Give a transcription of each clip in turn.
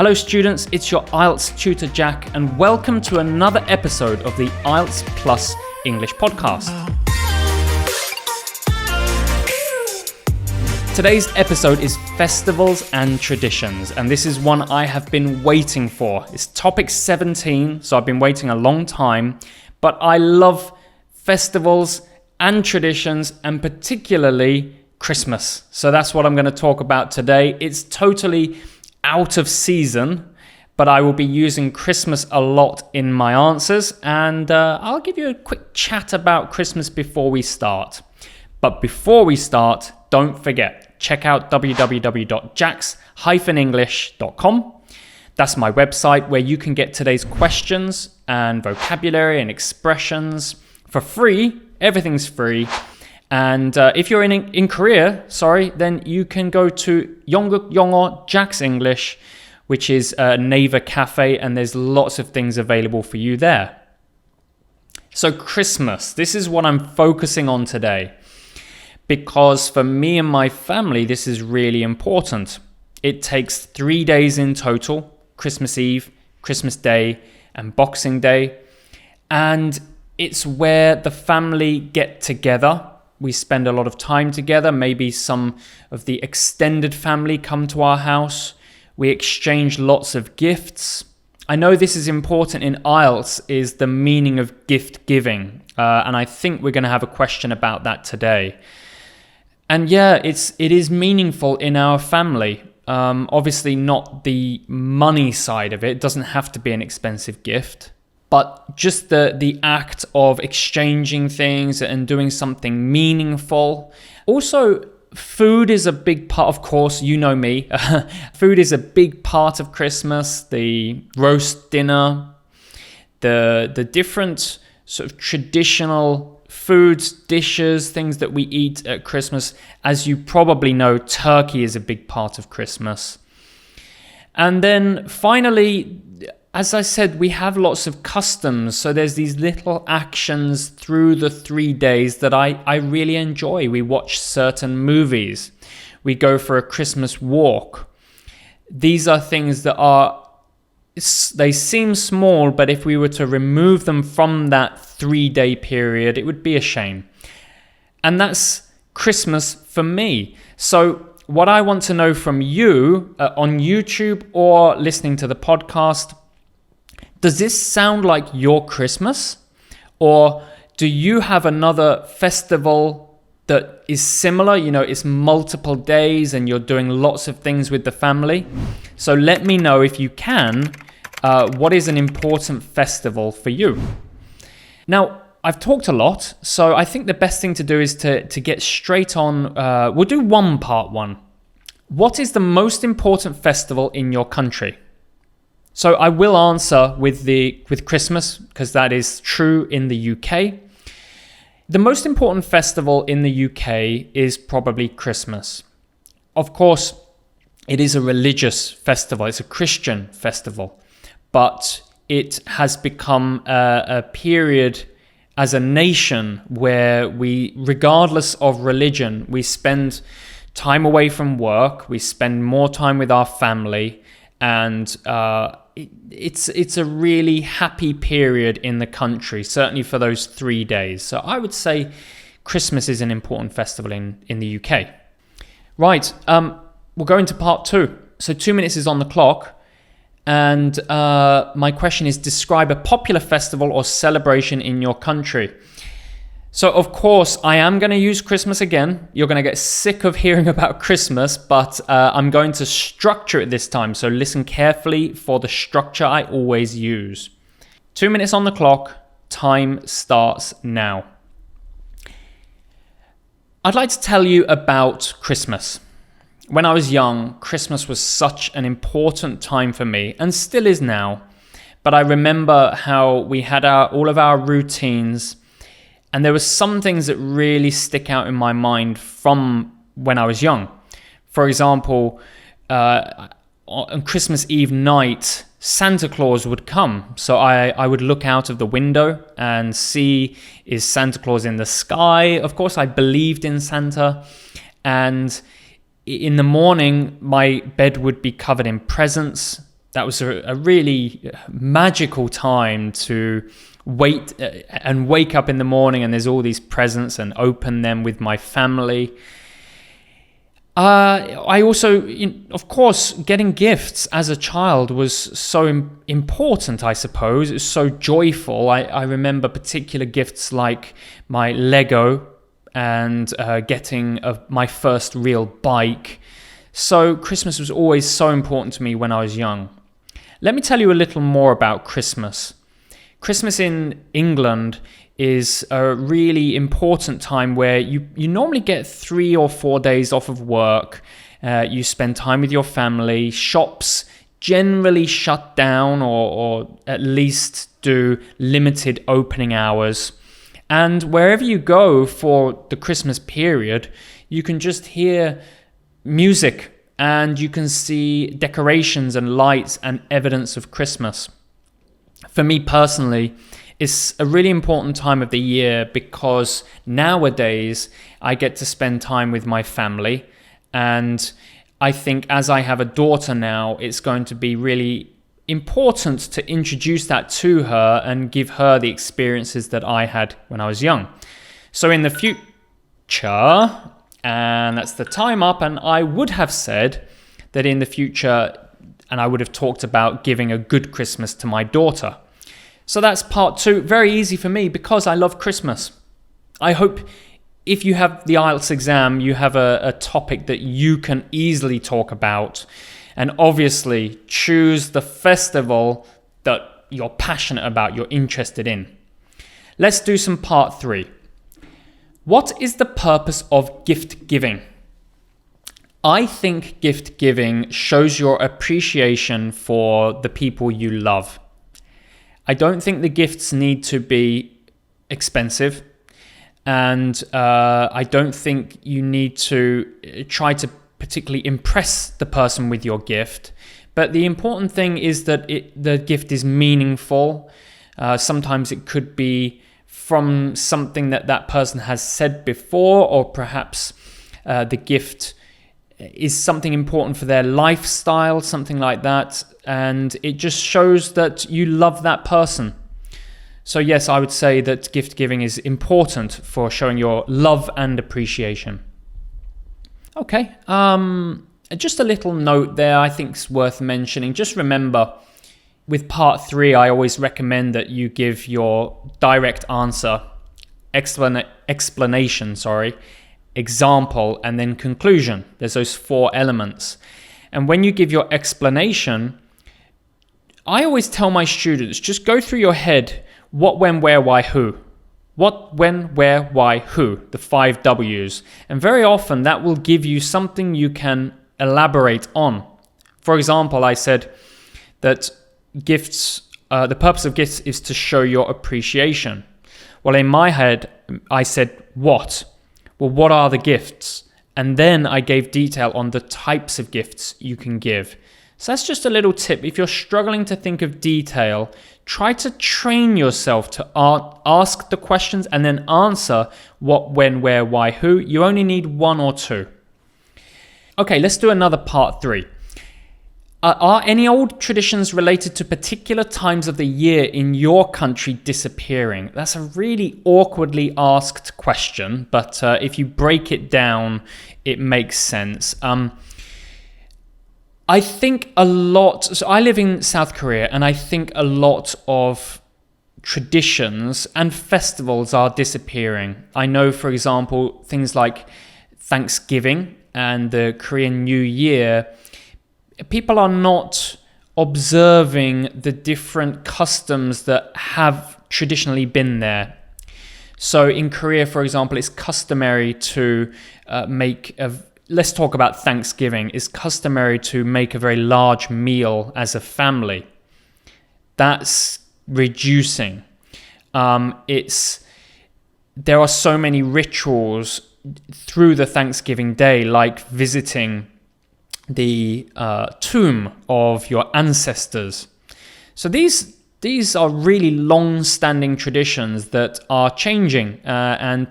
Hello students, it's your IELTS tutor Jack and welcome to another episode of the IELTS Plus English podcast. Today's episode is festivals and traditions, and this is one I have been waiting for. It's topic 17, so I've been waiting a long time, but I love festivals and traditions and particularly Christmas. So that's what I'm going to talk about today. It's totally out of season, but I will be using Christmas a lot in my answers, and I'll give you a quick chat about Christmas before we start. But before we start, don't forget, check out www.jax-english.com. That's my website where you can get today's questions and vocabulary and expressions for free. Everything's free. And if you're in Korea, then you can go to Yongguk Yongo Jax English, which is a Naver cafe, and there's lots of things available for you there. So Christmas, this is what I'm focusing on today, because for me and my family, this is really important. It takes 3 days in total: Christmas Eve, Christmas Day, and Boxing Day. And it's where the family get together. We spend a lot of time together. Maybe some of the extended family come to our house. We exchange lots of gifts. I know this is important in IELTS, is the meaning of gift giving. And I think we're going to have a question about that today. And yeah, it is meaningful in our family. Obviously not the money side of it. It doesn't have to be an expensive gift. But just the act of exchanging things and doing something meaningful. Also, food is a big part, of course, you know me. Food is a big part of Christmas. The roast dinner, the different sort of traditional foods, dishes, things that we eat at Christmas. As you probably know, turkey is a big part of Christmas. And then finally, as I said, we have lots of customs. So there's these little actions through the 3 days that I really enjoy. We watch certain movies. We go for a Christmas walk. These are things that they seem small, but if we were to remove them from that 3-day period, it would be a shame. And that's Christmas for me. So what I want to know from you on YouTube or listening to the podcast, does this sound like your Christmas? Or do you have another festival that is similar? You know, it's multiple days and you're doing lots of things with the family. So let me know if you can, what is an important festival for you? Now, I've talked a lot, so I think the best thing to do is to get straight on. We'll do part one. What is the most important festival in your country? So I will answer with Christmas, because that is true in the UK. The most important festival in the UK is probably Christmas. Of course, it is a religious festival. It's a Christian festival. But it has become a period as a nation where we, regardless of religion, we spend time away from work. We spend more time with our family. And it's a really happy period in the country, certainly for those 3 days. So I would say Christmas is an important festival in the UK. Right, we'll go into part 2. So 2 minutes is on the clock. And my question is, describe a popular festival or celebration in your country. So, of course, I am going to use Christmas again. You're going to get sick of hearing about Christmas, but I'm going to structure it this time. So listen carefully for the structure I always use. 2 minutes on the clock. Time starts now. I'd like to tell you about Christmas. When I was young, Christmas was such an important time for me, and still is now. But I remember how we had all of our routines. And there were some things that really stick out in my mind from when I was young. For example, on Christmas Eve night, Santa Claus would come. So I would look out of the window and see, is Santa Claus in the sky? Of course, I believed in Santa. And in the morning, my bed would be covered in presents. That was a really magical time to wait and wake up in the morning and there's all these presents and open them with my family. I also, of course, getting gifts as a child was so important, I suppose. It was so joyful. I remember particular gifts like my Lego and getting my first real bike. So Christmas was always so important to me when I was young. Let me tell you a little more about Christmas. Christmas in England is a really important time where you normally get 3 or 4 days off of work. You spend time with your family. Shops generally shut down or at least do limited opening hours. And wherever you go for the Christmas period, you can just hear music and you can see decorations and lights and evidence of Christmas. For me personally, it's a really important time of the year because nowadays I get to spend time with my family, and I think as I have a daughter now, it's going to be really important to introduce that to her and give her the experiences that I had when I was young. So in the future, and that's the time up, and I would have said that in the future, and I would have talked about giving a good Christmas to my daughter. So that's part 2. Very easy for me because I love Christmas. I hope if you have the IELTS exam, you have a topic that you can easily talk about. And obviously, choose the festival that you're passionate about, you're interested in. Let's do some part 3. What is the purpose of gift giving? I think gift giving shows your appreciation for the people you love. I don't think the gifts need to be expensive, and I don't think you need to try to particularly impress the person with your gift. But the important thing is that the gift is meaningful. Sometimes it could be from something that person has said before, or perhaps the gift is something important for their lifestyle, something like that. And it just shows that you love that person. So yes, I would say that gift giving is important for showing your love and appreciation. Okay, just a little note there I think is worth mentioning. Just remember, with part 3, I always recommend that you give your direct answer, explanation, example, and then conclusion. There's those 4 elements. And when you give your explanation, I always tell my students, just go through your head, what, when, where, why, who. What, when, where, why, who, the 5 W's. And very often that will give you something you can elaborate on. For example, I said that gifts, the purpose of gifts is to show your appreciation. Well, in my head, I said, what? Well, what are the gifts? And then I gave detail on the types of gifts you can give. So that's just a little tip. If you're struggling to think of detail, try to train yourself to ask the questions and then answer what, when, where, why, who. You only need 1 or 2. Okay, let's do another part 3. Are any old traditions related to particular times of the year in your country disappearing? That's a really awkwardly asked question, but if you break it down, it makes sense. I think a lot, so I live in South Korea, and I think a lot of traditions and festivals are disappearing. I know, for example, things like Thanksgiving and the Korean New Year, people are not observing the different customs that have traditionally been there. So in Korea, for example, it's customary to let's talk about Thanksgiving. It's customary to make a very large meal as a family. That's reducing. There are so many rituals through the Thanksgiving day, like visiting the tomb of your ancestors. So these are really long-standing traditions that are changing, and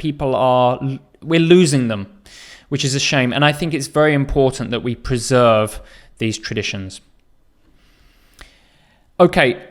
we're losing them, which is a shame. And I think it's very important that we preserve these traditions. Okay,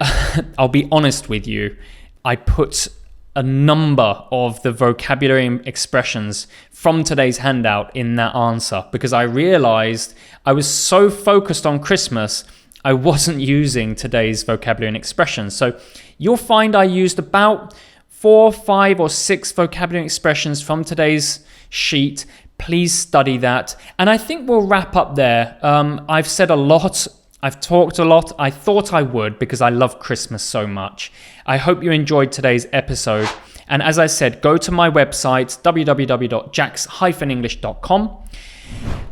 I'll be honest with you. I put a number of the vocabulary and expressions from today's handout in that answer because I realized I was so focused on Christmas, I wasn't using today's vocabulary and expressions. So you'll find I used about 4, 5, or 6 vocabulary expressions from today's sheet. Please study that. And I think we'll wrap up there. I've said a lot. I've talked a lot. I thought I would because I love Christmas so much. I hope you enjoyed today's episode. And as I said, go to my website, www.jax-english.com.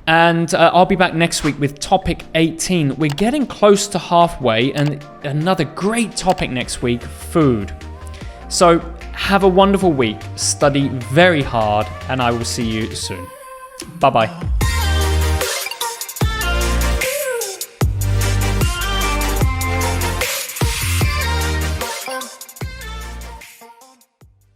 And I'll be back next week with topic 18. We're getting close to halfway, and another great topic next week, food. So have a wonderful week. Study very hard, and I will see you soon. Bye-bye.